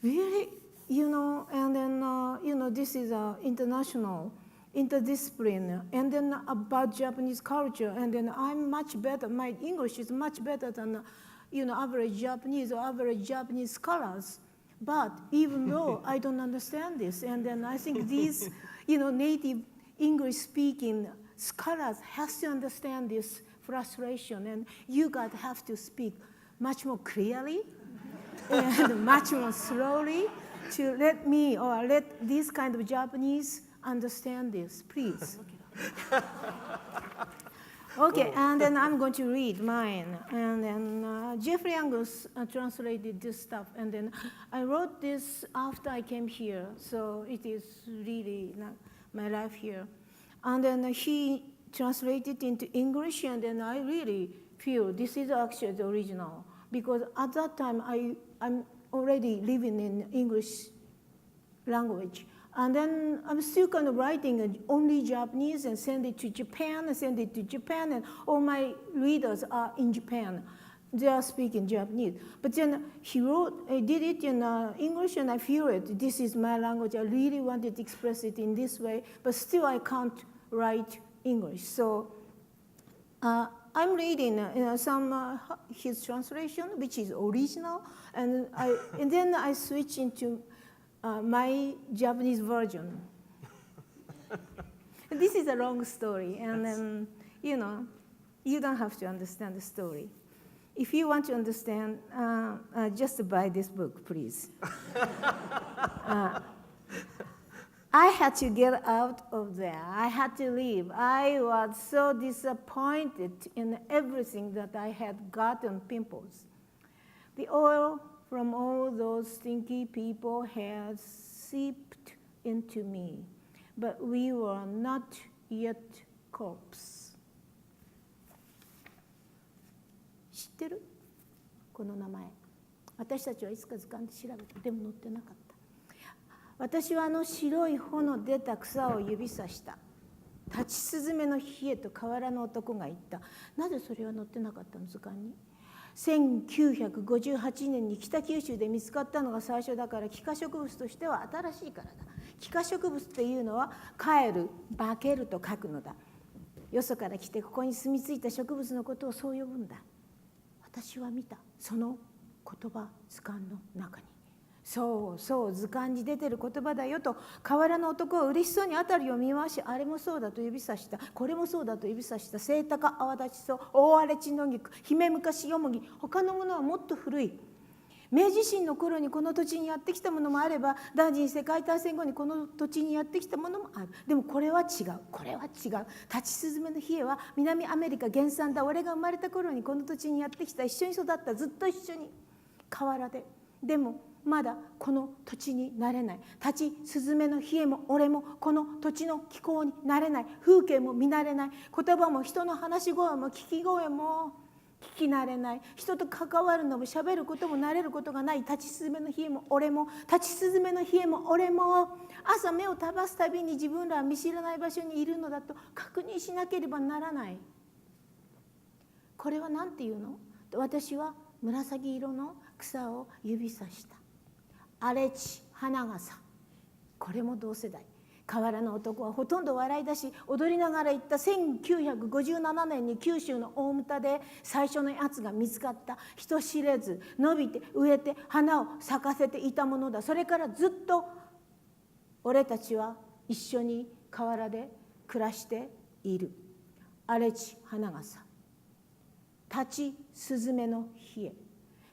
really, and then, this is international, interdisciplinary, and then about Japanese culture, and then I'm much better, my English is much better than, average Japanese or average Japanese scholars. But even though I don't understand this, and then I think these, native English-speaking scholars has to understand this frustration, and you guys have to speak much more clearly and much more slowly to let me or let these kind of Japanese understand this, please. Okay, and then I'm going to read mine. And then Jeffrey Angus translated this stuff. And then I wrote this after I came here. So it is really my life here. And then he translated into English. And then I really feel this is actually the original. Because at that time, I'm already living in English language. And then I'm still kind of writing only Japanese and send it to Japan, and all my readers are in Japan. They are speaking Japanese. But then he did it in English, and I feel it. This is my language. I really wanted to express it in this way, but still I can't write English. So I'm reading some his translation, which is original, and then I switch into my Japanese version. This is a long story, and then, you don't have to understand the story. If you want to understand, just buy this book, please. I had to get out of there. I had to leave. I was so disappointed in everything that I had gotten pimples. The oil from all those stinky people has seeped into me, but we were not yet corpse. 知ってる？この名前。私たちはいつか図鑑で調べた。でも載ってなかった。私はあの白い穂の出た草を指さした。立ちすずめの冷えと河原の男が言った。なぜそれは載ってなかったの図鑑に？1958年に北九州で見つかったのが最初だから、帰化植物としては新しいからだ。帰化植物っていうのは帰る、化けると書くのだ。よそから来てここに住み着いた植物のことをそう呼ぶんだ。私は見た、その言葉図鑑の中に。そうそう、図鑑に出てる言葉だよと、河原の男は嬉しそうに辺りを見回し、あれもそうだと指さした、これもそうだと指さした。セイタカ、泡立ち草、大荒れ地の菊、姫昔よもぎ、他のものはもっと古い。明治維新の頃にこの土地にやってきたものもあれば、第二次世界大戦後にこの土地にやってきたものもある。でもこれは違う、これは違う。立ちすずめの冷えは南アメリカ原産だ。俺が生まれた頃にこの土地にやってきた、一緒に育った、ずっと一緒に河原で。でもまだこの土地になれない。立ちすずめの冷えも俺もこの土地の気候になれない。風景も見慣れない。言葉も人の話し声も聞き声も聞き慣れない。人と関わるのも喋ることも慣れることがない。立ちすずめの冷えも俺も、立ちすずめの冷えも俺も。朝目を覚ますたびに自分らは見知らない場所にいるのだと確認しなければならない。これは何て言うの？私は紫色の草を指さした。荒れ地花笠、これも同世代。河原の男はほとんど笑い出し踊りながら言った。1957年に九州の大牟田で最初のやつが見つかった。人知れず伸びて植えて花を咲かせていたものだ。それからずっと俺たちは一緒に河原で暮らしている。荒れ地花笠、立ちすずめの冷え。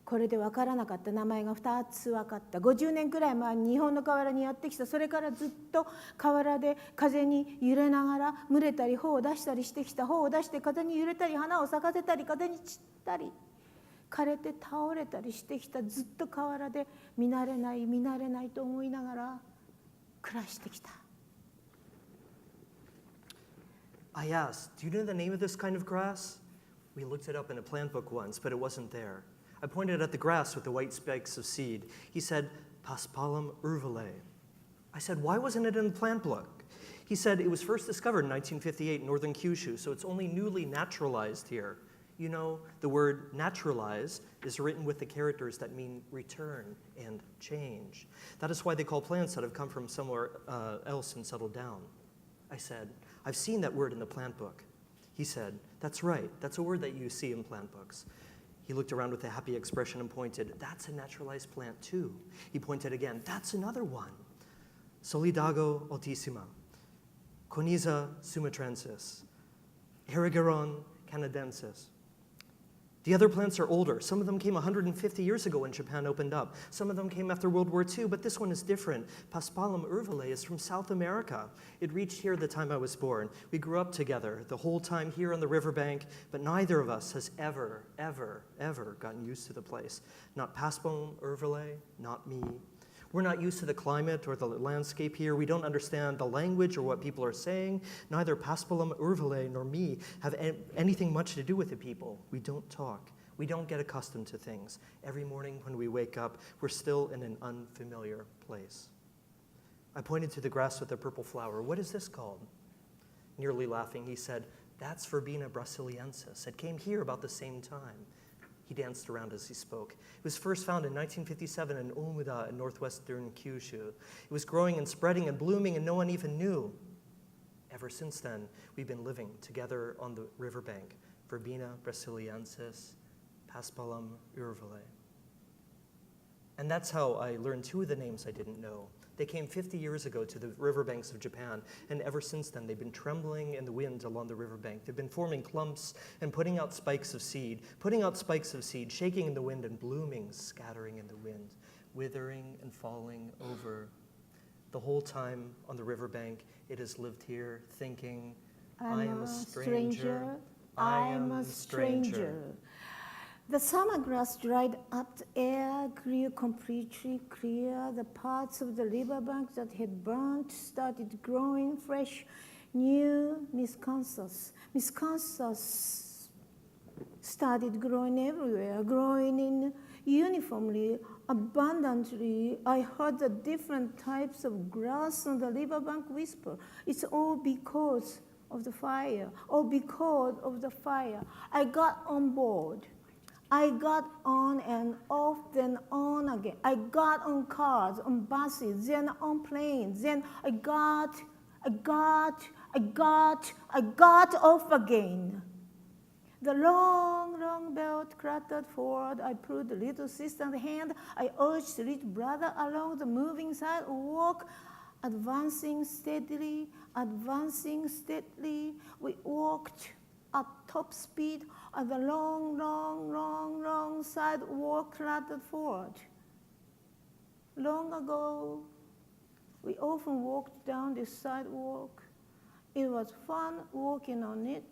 これで分からなかった名前が2つ分かった。50年くらい前に日本の河原にやってきた。それからずっと河原で風に揺れながら群れたり穂を出したりしてきた。穂を出して風に揺れたり花を咲かせたり風に散ったり枯れて倒れたりしてきた。ずっと河原で見慣れない見慣れないと思いながら暮らしてきた。I asked, do you know the name of this kind of grass? We looked it up in a plant book once, but it wasn't there. I pointed at the grass with the white spikes of seed. He said, Paspalum urvale. I said, why wasn't it in the plant book? He said, it was first discovered in 1958 in northern Kyushu, so it's only newly naturalized here. You know, the word naturalize is written with the characters that mean return and change. That is why they call plants that have come from somewhere else and settled down. I said, I've seen that word in the plant book. He said, that's right. That's a word that you see in plant books. He looked around with a happy expression and pointed, that's a naturalized plant too. He pointed again, that's another one. Solidago altissima, Coniza sumatrensis, Erigeron canadensis. The other plants are older. Some of them came 150 years ago when Japan opened up. Some of them came after World War II, but this one is different. Paspalum urvale is from South America. It reached here the time I was born. We grew up together the whole time here on the riverbank, but neither of us has ever gotten used to the place. Not Paspalum urvale, not me. We're not used to the climate or the landscape here. We don't understand the language or what people are saying. Neither Paspalum urvale nor me have anything much to do with the people. We don't talk. We don't get accustomed to things. Every morning when we wake up, we're still in an unfamiliar place. I pointed to the grass with the purple flower. What is this called? Nearly laughing, he said, that's Verbena brasiliensis. It came here about the same time. He danced around as he spoke. It was first found in 1957 in Omuda in northwestern Kyushu. It was growing and spreading and blooming, and no one even knew. Ever since then, we've been living together on the riverbank. Verbena brasiliensis, Paspalum urvale. And that's how I learned two of the names I didn't know. They came 50 years ago to the riverbanks of Japan, and ever since then they've been trembling in the wind along the riverbank. They've been forming clumps and putting out spikes of seed, shaking in the wind and blooming, scattering in the wind, withering and falling over. The whole time on the riverbank, it has lived here, thinking, I am a stranger. I am a stranger. The summer grass dried up, the air grew completely clear. The parts of the riverbank that had burnt started growing fresh, new miscanthus. Miscanthus started growing everywhere, growing in uniformly, abundantly. I heard the different types of grass on the riverbank whisper. It's all because of the fire, all because of the fire. I got on board. I got on and off, then on again. I got on cars, on buses, then on planes. Then I got off again. The long belt clattered forward. I pulled the little sister's hand. I urged the little brother along the moving sidewalk, advancing steadily. We walked at top speed as the long sidewalk clattered forward. Long ago, we often walked down this sidewalk. It was fun walking on it.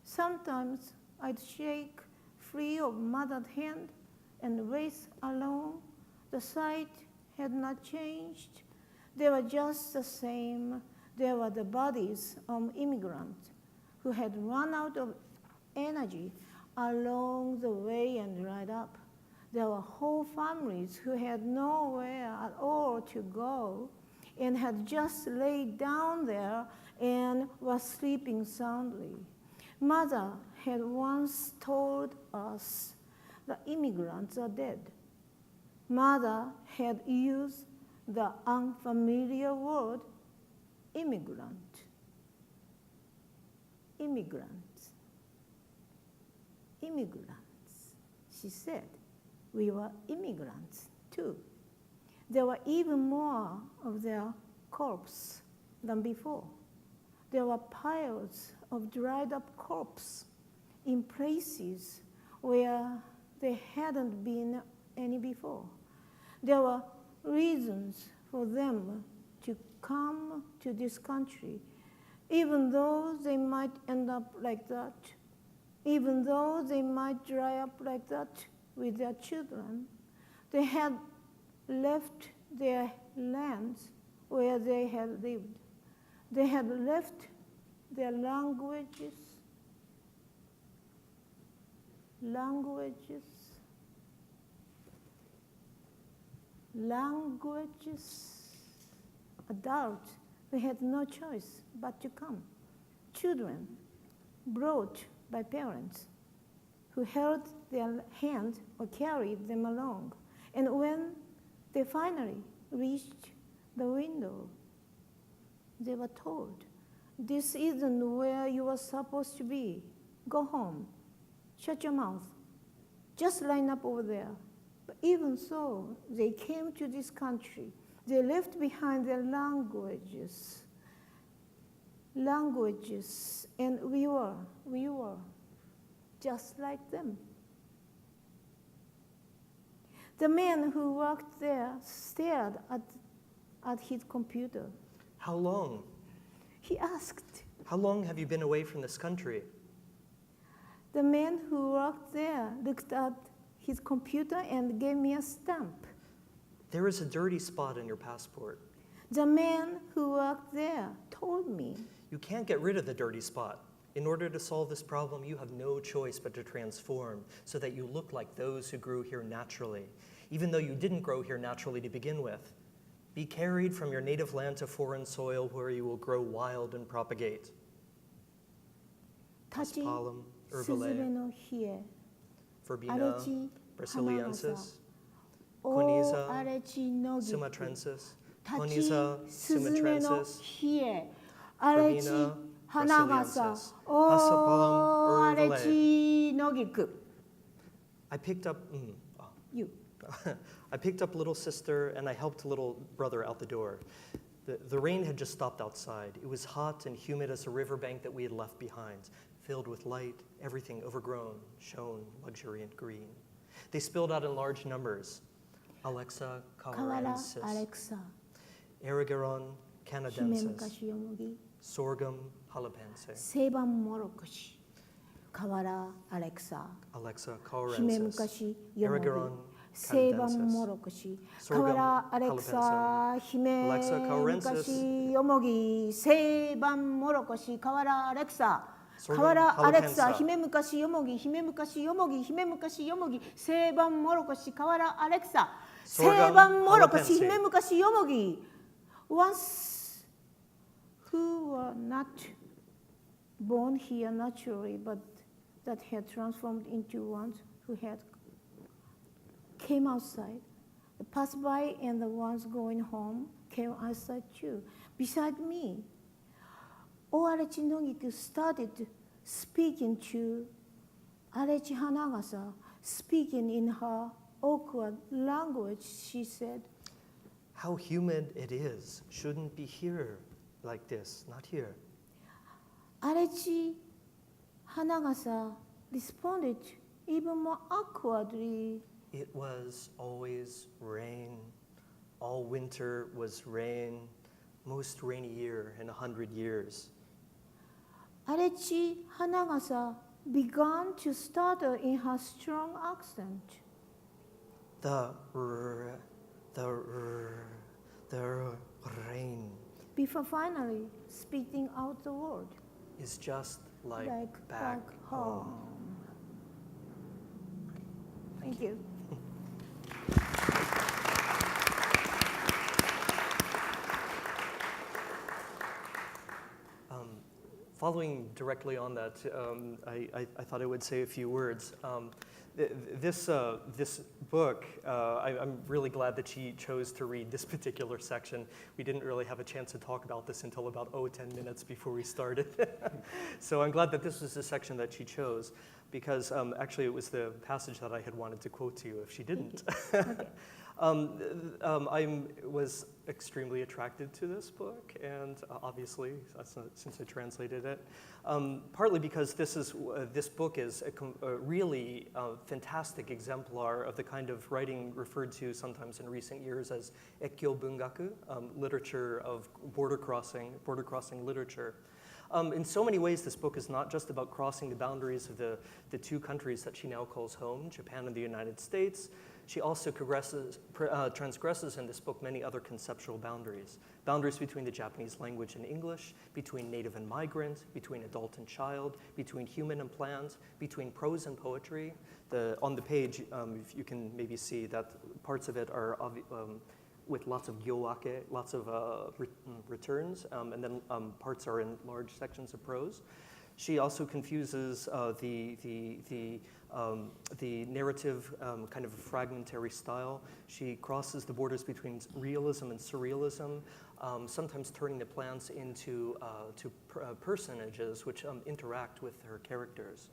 Sometimes I'd shake free of mother's hand and race along. The sight had not changed. They were just the same. There were the bodies of immigrants who had run out of energy along the way and dried up. There were whole families who had nowhere at all to go and had just laid down there and were sleeping soundly. Mother had once told us the immigrants are dead. Mother had used the unfamiliar word immigrant. Immigrants. She said, we were immigrants too. There were even more of their corpses than before. There were piles of dried up corpses in places where there hadn't been any before. There were reasons for them to come to this country, even though they might end up like that, even though they might dry up like that with their children. They had left their lands where they had lived. They had left their languages, adults who had no choice but to come. Children brought by parents. who held their hand or carried them along. And when they finally reached the window, they were told, "This isn't where you are supposed to be. Go home. Shut your mouth. Just line up over there." But even so, they came to this country. They left behind their languages, and we were just like them. The man who worked there stared at his computer. How long? He asked. How long have you been away from this country? The man who worked there looked at his computer and gave me a stamp. There is a dirty spot in your passport. The man who worked there told me. You can't get rid of the dirty spot. In order to solve this problem, you have no choice but to transform so that you look like those who grew here naturally, even though you didn't grow here naturally to begin with. Be carried from your native land to foreign soil where you will grow wild and propagate. 立ち Paspalum, スズメ urbale, の冷え、 verbena, 荒地花 brasiliensis, 大 Coniza, 荒地のぎ sumatrensis, 立ち Coniza, スズメの sumatrensis, 冷え、荒地 verbena, 花笠 brasiliensis, 大 Passapalum, 荒 urbale. 地のぎく I picked up, You. I picked up little sister and I helped little brother out the door. The rain had just stopped outside. It was hot and humid as a riverbank that we had left behind, filled with light, everything overgrown, shown, luxuriant green. They spilled out in large numbers. Alexa 河原アレ cavarensis, クサ Erigeron 姫 canadensis, 昔よもぎ Sorghum halapense, セイバンモロコシ河原アレクサ Alexa 姫 cavarensis, 昔よもぎ Erigeron セイバン canadensis, モロコシ Sorghum 河原アレクサ姫 Alexa cavarensis 昔よもぎセイバンモロコシ河原アレクサ Sorghum 河原アレクサ halapensa 姫昔よもぎ姫昔よもぎ姫昔よもぎセイバンモロコシ河原アレクサセイ Sorghum バンモロコシ halapensi 姫昔よもぎ Once who were not born here naturally but that had transformed into ones who had came outside. The passerby and the ones going home came outside too. Beside me, Oarechi Nogiku started speaking to Arechi Hanagasa, speaking in her awkward language. She said, How humid it is. Shouldn't be here like this, not here. Arechi Hanagasa responded even more awkwardly. It was always rain. All winter was rain. Most rainy year in 100 years. Arechi Hanagasa began to stutter in her strong accent. The rain Before finally spitting out the word, is just like back home. Thank you. Following directly on that, I thought I would say a few words. This book, I'm really glad that she chose to read this particular section. We didn't really have a chance to talk about this until about 10 minutes before we started. So I'm glad that this was the section that she chose, because actually it was the passage that I had wanted to quote to you if she didn't. Okay. I was extremely attracted to this book, and obviously, since I translated it, partly because this book is a really fantastic exemplar of the kind of writing referred to sometimes in recent years as ekkyo bungaku, literature of border crossing literature. In so many ways, this book is not just about crossing the boundaries of the two countries that she now calls home, Japan and the United States. She also transgresses in this book many other conceptual boundaries. Boundaries between the Japanese language and English, between native and migrant, between adult and child, between human and plant, between prose and poetry. On the page, you can maybe see that parts of it are with lots of gyowake, lots of returns, and then parts are in large sections of prose. She also confuses the the narrative kind of a fragmentary style. She crosses the borders between realism and surrealism, sometimes turning the plants into personages which interact with her characters.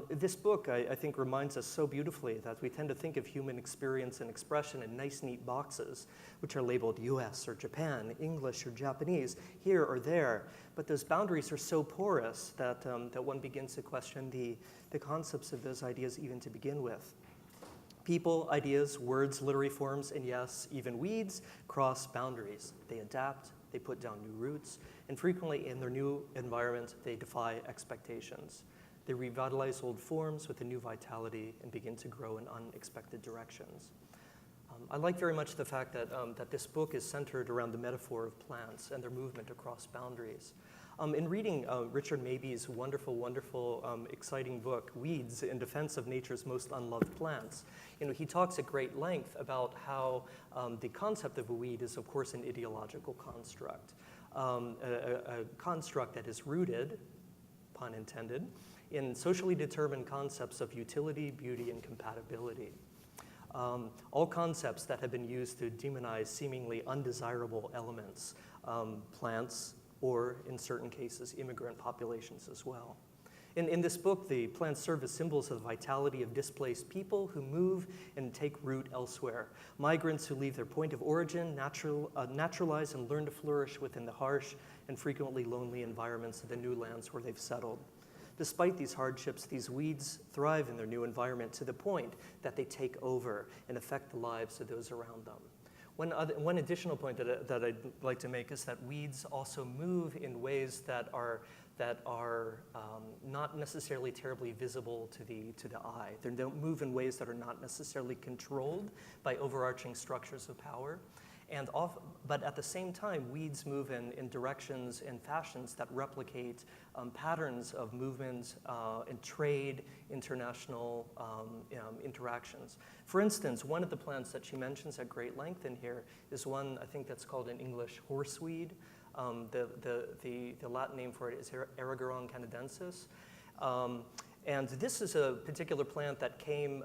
This book, I think, reminds us so beautifully that we tend to think of human experience and expression in nice, neat boxes, which are labeled US or Japan, English or Japanese, here or there. But those boundaries are so porous that, that one begins to question the concepts of those ideas even to begin with. People, ideas, words, literary forms, and yes, even weeds cross boundaries. They adapt, they put down new roots, and frequently in their new environment, they defy expectations. They revitalize old forms with a new vitality and begin to grow in unexpected directions. I like very much the fact that, that this book is centered around the metaphor of plants and their movement across boundaries. In reading Richard Mabey's wonderful, exciting book, Weeds, in Defense of Nature's Most Unloved Plants, he talks at great length about how the concept of a weed is, of course, an ideological construct, a construct that is rooted, pun intended, in socially determined concepts of utility, beauty, and compatibility. All concepts that have been used to demonize seemingly undesirable elements, plants, or in certain cases, immigrant populations as well. In this book, the plants serve as symbols of the vitality of displaced people who move and take root elsewhere. Migrants who leave their point of origin, naturalize and learn to flourish within the harsh and frequently lonely environments of the new lands where they've settled. Despite these hardships, these weeds thrive in their new environment to the point that they take over and affect the lives of those around them. One additional point that I'd like to make is that weeds also move in ways that are not necessarily terribly visible to the eye. They don't move in ways that are not necessarily controlled by overarching structures of power. But at the same time, weeds move in directions and fashions that replicate patterns of movement and trade, international interactions. For instance, one of the plants that she mentions at great length in here is one, I think that's called in English horseweed. The Latin name for it is Erigeron canadensis. And this is a particular plant that came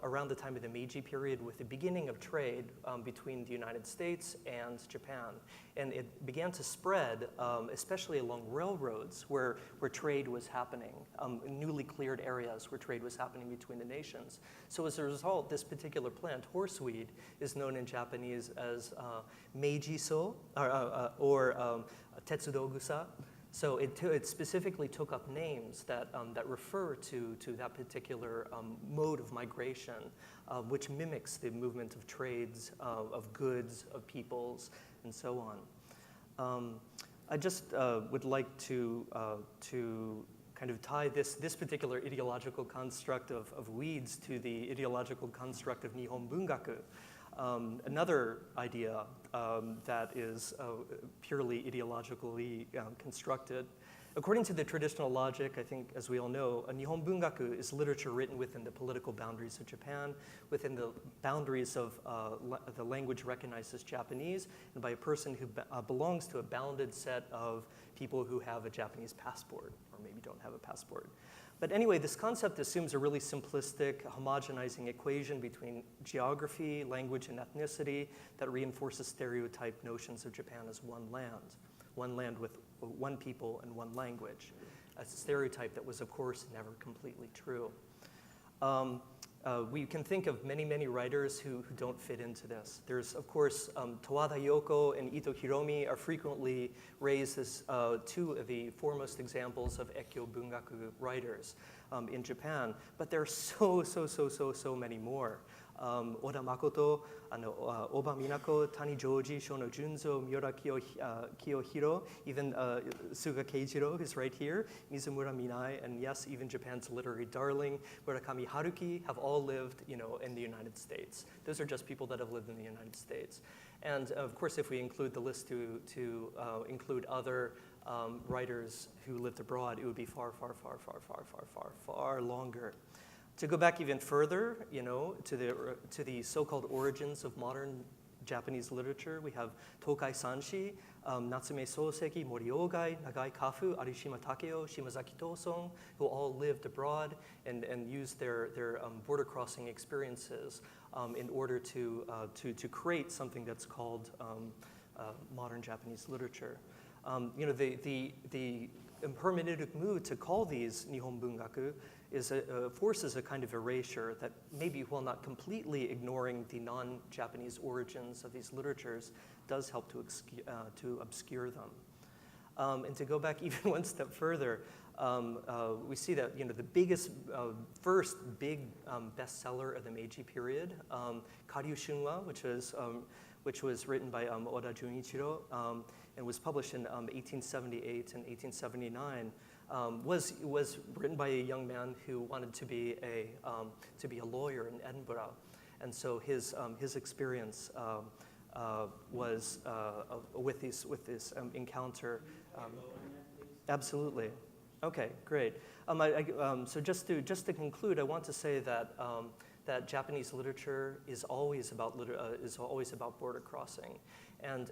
around the time of the Meiji period with the beginning of trade between the United States and Japan. And it began to spread, especially along railroads where trade was happening, newly cleared areas where trade was happening between the nations. So as a result, this particular plant, horseweed, is known in Japanese as Meiji-so, or Tetsudogusa. So it specifically took up names that refer to that particular mode of migration, which mimics the movement of trades, of goods, of peoples, and so on. I just would like to kind of tie this particular ideological construct of weeds to the ideological construct of Nihon Bungaku. Another idea that is purely ideologically constructed. According to the traditional logic, I think, as we all know, Nihon Bungaku is literature written within the political boundaries of Japan, within the boundaries of the language recognized as Japanese, and by a person who belongs to a bounded set of people who have a Japanese passport, or maybe don't have a passport. But anyway, this concept assumes a really simplistic, homogenizing equation between geography, language, and ethnicity that reinforces stereotype notions of Japan as one land with one people and one language, a stereotype that was, of course, never completely true. We can think of many writers who don't fit into this. There's, of course, Tawada Yoko and Ito Hiromi are frequently raised as two of the foremost examples of Ekkyo Bungaku writers in Japan, but there are so many more. Oda Makoto, Oba Minako, Tani Joji, Shono Junzo, Miura Kiyohiro, even Suga Keijiro is right here, Mizumura Minai, and yes, even Japan's literary darling, Murakami Haruki, have all lived, in the United States. Those are just people that have lived in the United States. And of course, if we include the list to include other writers who lived abroad, it would be far longer. To go back even further, to the so-called origins of modern Japanese literature. We have Tokai Sanshi, Natsume Soseki, Moriogai, Nagai Kafu, Arishima Takeo, Shimazaki Tosong, who all lived abroad and used their border crossing experiences in order to create something that's called modern Japanese literature. The hermeneutic mood to call these Nihon Bungaku forces a kind of erasure that maybe, while not completely ignoring the non-Japanese origins of these literatures, does help to obscure them. And to go back even one step further, we see that the first big bestseller of the Meiji period, Karyu Shunwa, which was written by Oda Junichiro and was published in 1878 and 1879, was written by a young man who wanted to be a lawyer in Edinburgh, and so his experience was with this encounter. Absolutely. Okay, great. So just to conclude, I want to say that that Japanese literature is always about border crossing, and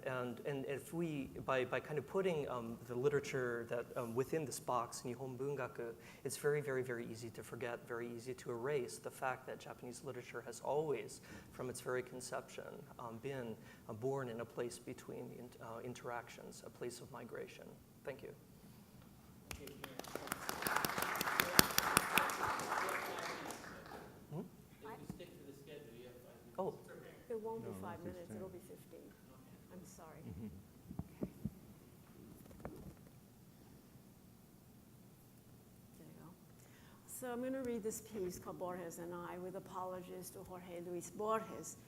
if we by kind of putting the literature that within this box, Nihon Bungaku, it's very, very, very easy to forget, very easy to erase the fact that Japanese literature has always, from its very conception, been born in a place between interactions, a place of migration. Thank you. Oh. It won't be 5 minutes, it'll be 15. I'm sorry. Okay. There you go. So I'm going to read this piece called Borges and I, with apologies to Jorge Luis Borges.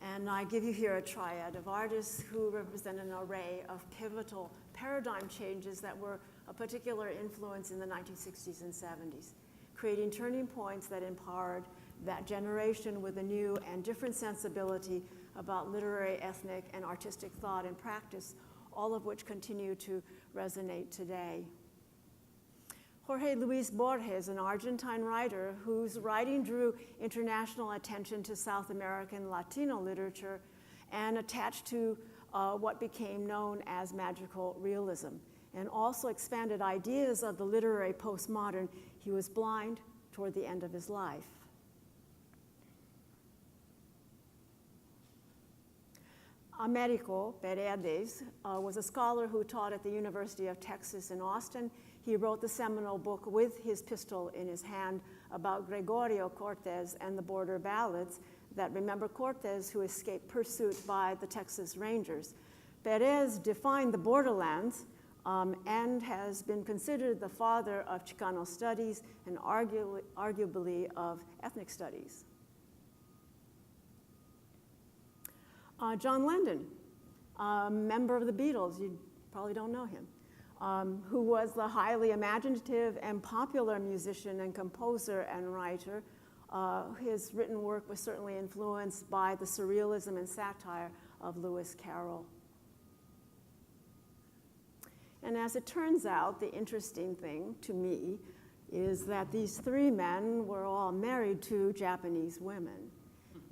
And I give you here a triad of artists who represent an array of pivotal paradigm changes that were a particular influence in the 1960s and 70s, creating turning points that empowered that generation with a new and different sensibility about literary, ethnic, and artistic thought and practice, all of which continue to resonate today. Jorge Luis Borges, an Argentine writer whose writing drew international attention to South American Latino literature and attached to what became known as magical realism, and also expanded ideas of the literary postmodern. He was blind toward the end of his life. Americo Paredes was a scholar who taught at the University of Texas in Austin. He wrote the seminal book with his pistol in his hand about Gregorio Cortes and the border ballads that remember Cortes, who escaped pursuit by the Texas Rangers. Perez defined the borderlands and has been considered the father of Chicano studies and arguably of ethnic studies. John Lennon, a member of the Beatles, you probably don't know him, who was the highly imaginative and popular musician and composer and writer. His written work was certainly influenced by the surrealism and satire of Lewis Carroll. And as it turns out, the interesting thing to me is that these three men were all married to Japanese women.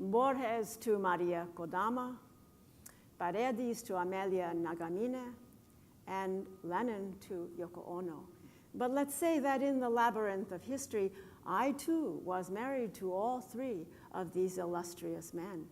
Borges to Maria Kodama, Paredes to Amelia Nagamine, and Lennon to Yoko Ono. But let's say that in the labyrinth of history, I too was married to all three of these illustrious men.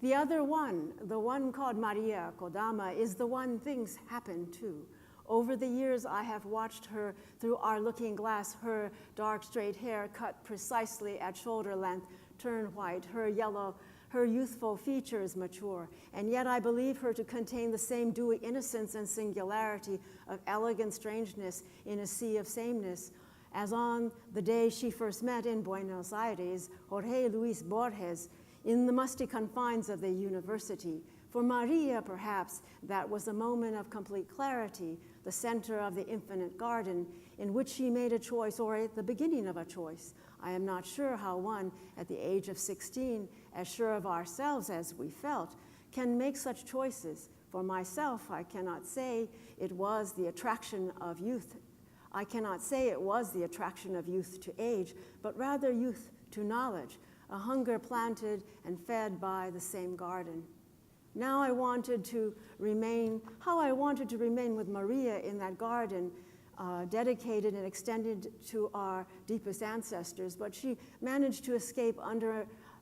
The other one, the one called Maria Kodama, is the one things happen to. Over the years, I have watched her through our looking glass, her dark straight hair cut precisely at shoulder length, turn white, her youthful features mature, and yet I believe her to contain the same dewy innocence and singularity of elegant strangeness in a sea of sameness, as on the day she first met in Buenos Aires, Jorge Luis Borges, in the musty confines of the university. For Maria, perhaps, that was a moment of complete clarity, the center of the infinite garden, in which she made a choice, or at the beginning of a choice. I am not sure how one, at the age of 16, as sure of ourselves as we felt, can make such choices. For myself, I cannot say it was the attraction of youth I cannot say it was the attraction of youth to age, but rather youth to knowledge, a hunger planted and fed by the same garden. How I wanted to remain with Maria in that garden, dedicated and extended to our deepest ancestors, but she managed to escape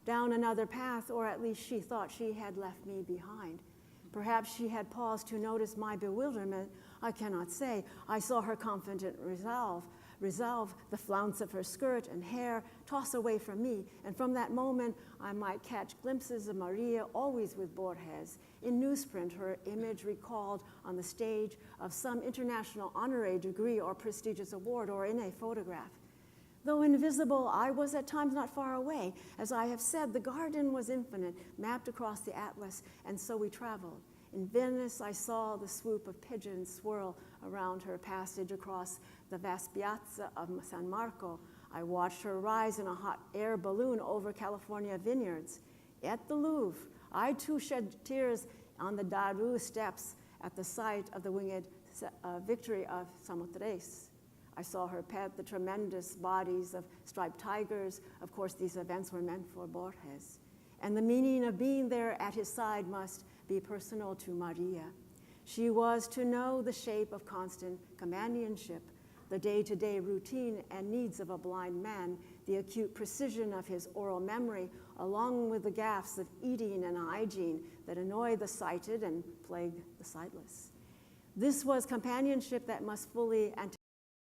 down another path, or at least she thought she had left me behind. Perhaps she had paused to notice my bewilderment. I cannot say. I saw her confident resolve the flounce of her skirt and hair toss away from me, and from that moment I might catch glimpses of Maria, always with Borges. In newsprint, her image recalled on the stage of some international honorary degree or prestigious award, or in a photograph. Though invisible, I was at times not far away. As I have said, the garden was infinite, mapped across the atlas, and so we traveled. In Venice, I saw the swoop of pigeons swirl around her passage across the vast piazza of San Marco. I watched her rise in a hot air balloon over California vineyards. At the Louvre, I too shed tears on the Daru steps at the sight of the winged victory of Samothrace. I saw her pet the tremendous bodies of striped tigers. Of course, these events were meant for Borges. And the meaning of being there at his side must be personal to Maria. She was to know the shape of constant companionship, the day-to-day routine and needs of a blind man, the acute precision of his oral memory, along with the gaffes of eating and hygiene that annoy the sighted and plague the sightless. This was companionship that must fully